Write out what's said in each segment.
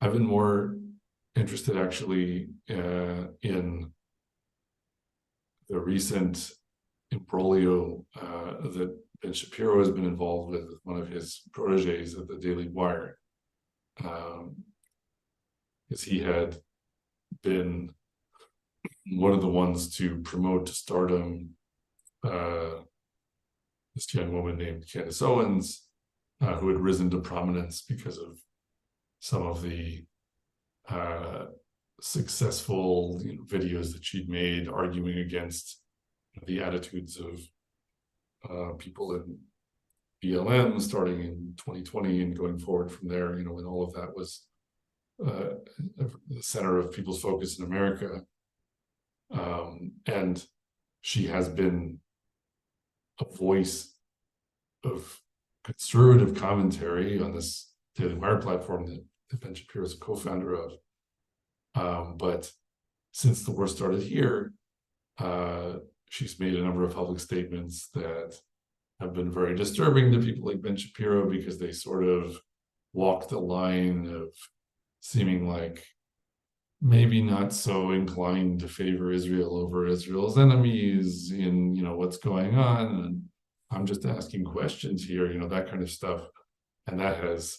I've been more interested actually in the recent imbroglio that Ben Shapiro has been involved with one of his proteges at the Daily Wire, because he had been one of the ones to promote to stardom this young woman named Candace Owens, who had risen to prominence because of some of the successful videos that she'd made arguing against the attitudes of people in BLM starting in 2020 and going forward from there, when all of that was the center of people's focus in America. And she has been a voice of conservative commentary on this Daily Wire platform that Ben Shapiro is a co-founder of. But since the war started here, she's made a number of public statements that have been very disturbing to people like Ben Shapiro, because they sort of walk the line of seeming like maybe not so inclined to favor Israel over Israel's enemies in, what's going on. And I'm just asking questions here, that kind of stuff. And that has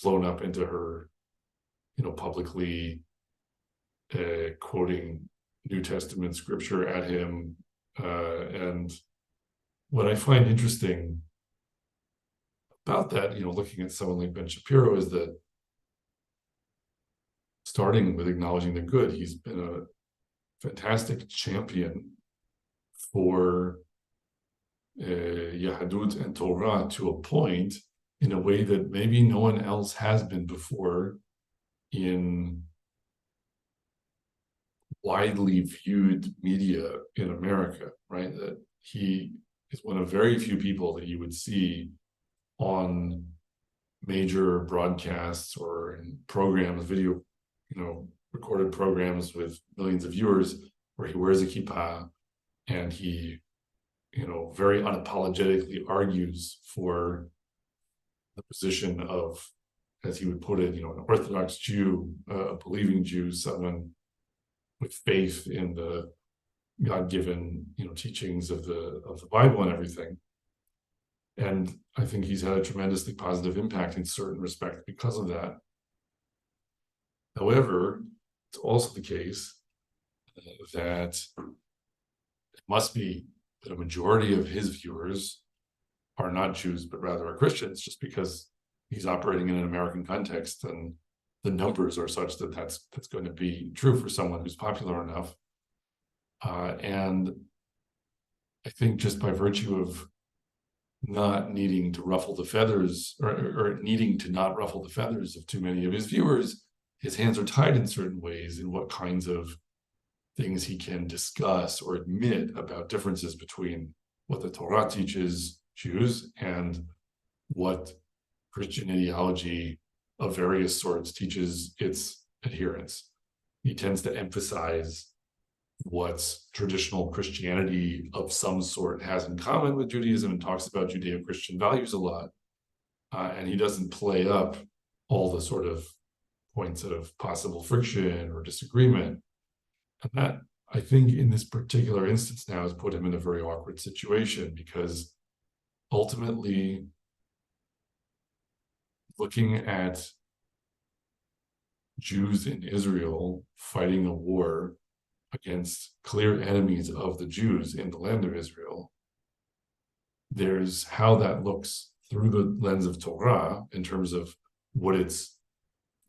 blown up into her, publicly quoting New Testament scripture at him. And what I find interesting about that, looking at someone like Ben Shapiro, is that starting with acknowledging the good, he's been a fantastic champion for Yahadut and Torah to a point, in a way that maybe no one else has been before in widely viewed media in America, right? That he is one of very few people that you would see on major broadcasts or in programs, video, recorded programs with millions of viewers, where he wears a kippah and he, very unapologetically argues for the position of, as he would put it, an Orthodox Jew, a believing Jew, someone with faith in the God-given, teachings of the Bible and everything. And I think he's had a tremendously positive impact in certain respects because of that. However, it's also the case that it must be that a majority of his viewers are not Jews, but rather are Christians, just because he's operating in an American context, and the numbers are such that that's going to be true for someone who's popular enough. And I think just by virtue of not needing to ruffle the feathers, or needing to not ruffle the feathers of too many of his viewers, his hands are tied in certain ways in what kinds of things he can discuss or admit about differences between what the Torah teaches Jews and what Christian ideology of various sorts teaches its adherents. He tends to emphasize what traditional Christianity of some sort has in common with Judaism, and talks about Judeo-Christian values a lot. And he doesn't play up all the sort of points of possible friction or disagreement. And that, I think, in this particular instance now, has put him in a very awkward situation, because ultimately, looking at Jews in Israel fighting a war against clear enemies of the Jews in the land of Israel, there's how that looks through the lens of Torah in terms of what it's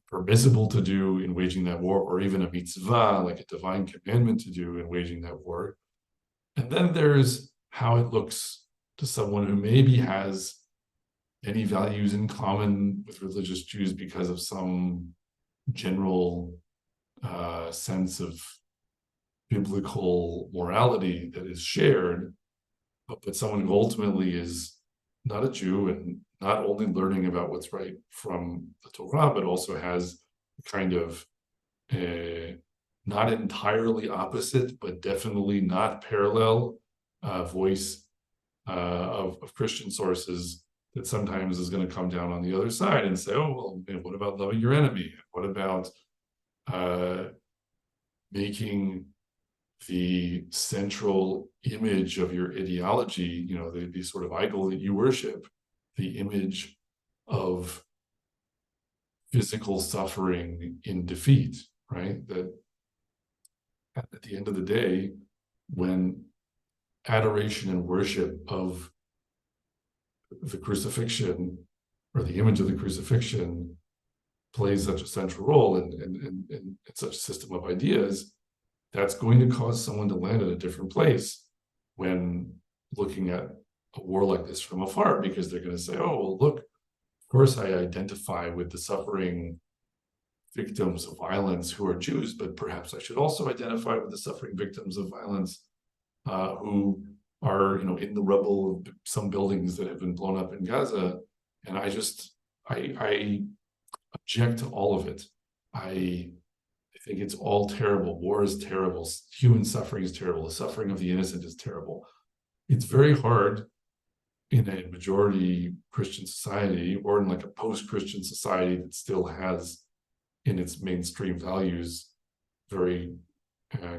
permissible to do in waging that war, or even a mitzvah, like a divine commandment to do in waging that war. And then there's how it looks to someone who maybe has any values in common with religious Jews because of some general sense of biblical morality that is shared, but someone who ultimately is not a Jew, and not only learning about what's right from the Torah, but also has kind of not entirely opposite, but definitely not parallel voice of Christian sources that sometimes is going to come down on the other side and say, oh, well, what about loving your enemy? What about making the central image of your ideology, the sort of idol that you worship, the image of physical suffering in defeat, right? That at the end of the day, when adoration and worship of the crucifixion or the image of the crucifixion plays such a central role in such a system of ideas, that's going to cause someone to land at a different place when looking at a war like this from afar, because they're going to say, oh, well, look, of course I identify with the suffering victims of violence who are Jews, but perhaps I should also identify with the suffering victims of violence who are, in the rubble of some buildings that have been blown up in Gaza. And I object to all of it. I think it's all terrible. War is terrible. Human suffering is terrible. The suffering of the innocent is terrible. It's very hard in a majority Christian society, or in like a post-Christian society that still has in its mainstream values very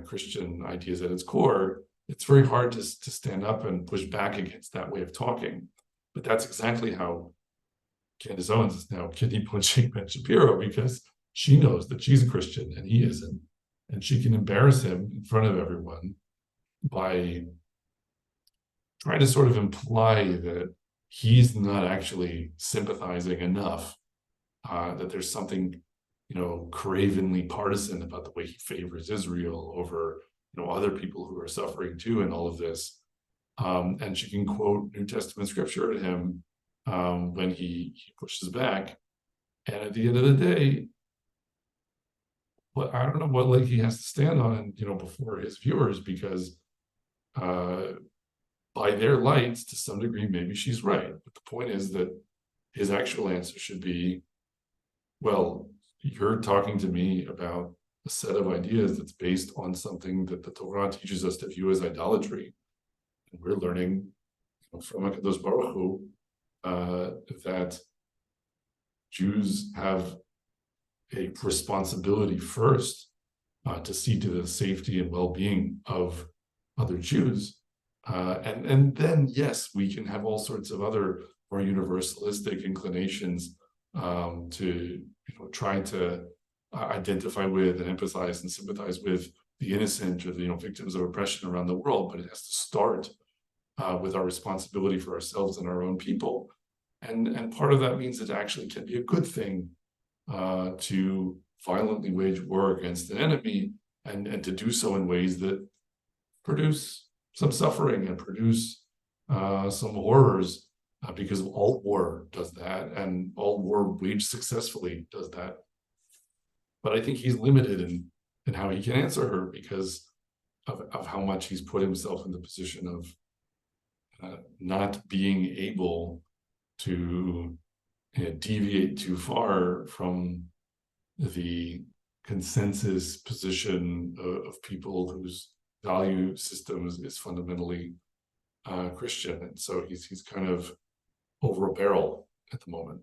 Christian ideas at its core. It's very hard to stand up and push back against that way of talking. But that's exactly how Candace Owens is now kidney punching Ben Shapiro, because she knows that she's a Christian and he isn't. And she can embarrass him in front of everyone by trying to sort of imply that he's not actually sympathizing enough, that there's something, cravenly partisan about the way he favors Israel over, other people who are suffering too in all of this. And she can quote New Testament scripture to him when he pushes back. And at the end of the day, I don't know what leg he has to stand on, before his viewers, because by their lights, to some degree, maybe she's right. But the point is that his actual answer should be, well, you're talking to me about a set of ideas that's based on something that the Torah teaches us to view as idolatry. And we're learning from HaKadosh Baruch Hu that Jews have a responsibility first to see to the safety and well-being of other Jews. And then, yes, we can have all sorts of other more universalistic inclinations to try to identify with and empathize and sympathize with the innocent or the victims of oppression around the world, but it has to start with our responsibility for ourselves and our own people. And part of that means it actually can be a good thing to violently wage war against an enemy, and to do so in ways that produce some suffering and produce some horrors, because all war does that, and all war waged successfully does that. But I think he's limited in how he can answer her because of how much he's put himself in the position of not being able to deviate too far from the consensus position of people whose value system is fundamentally Christian. And so he's kind of over a barrel at the moment.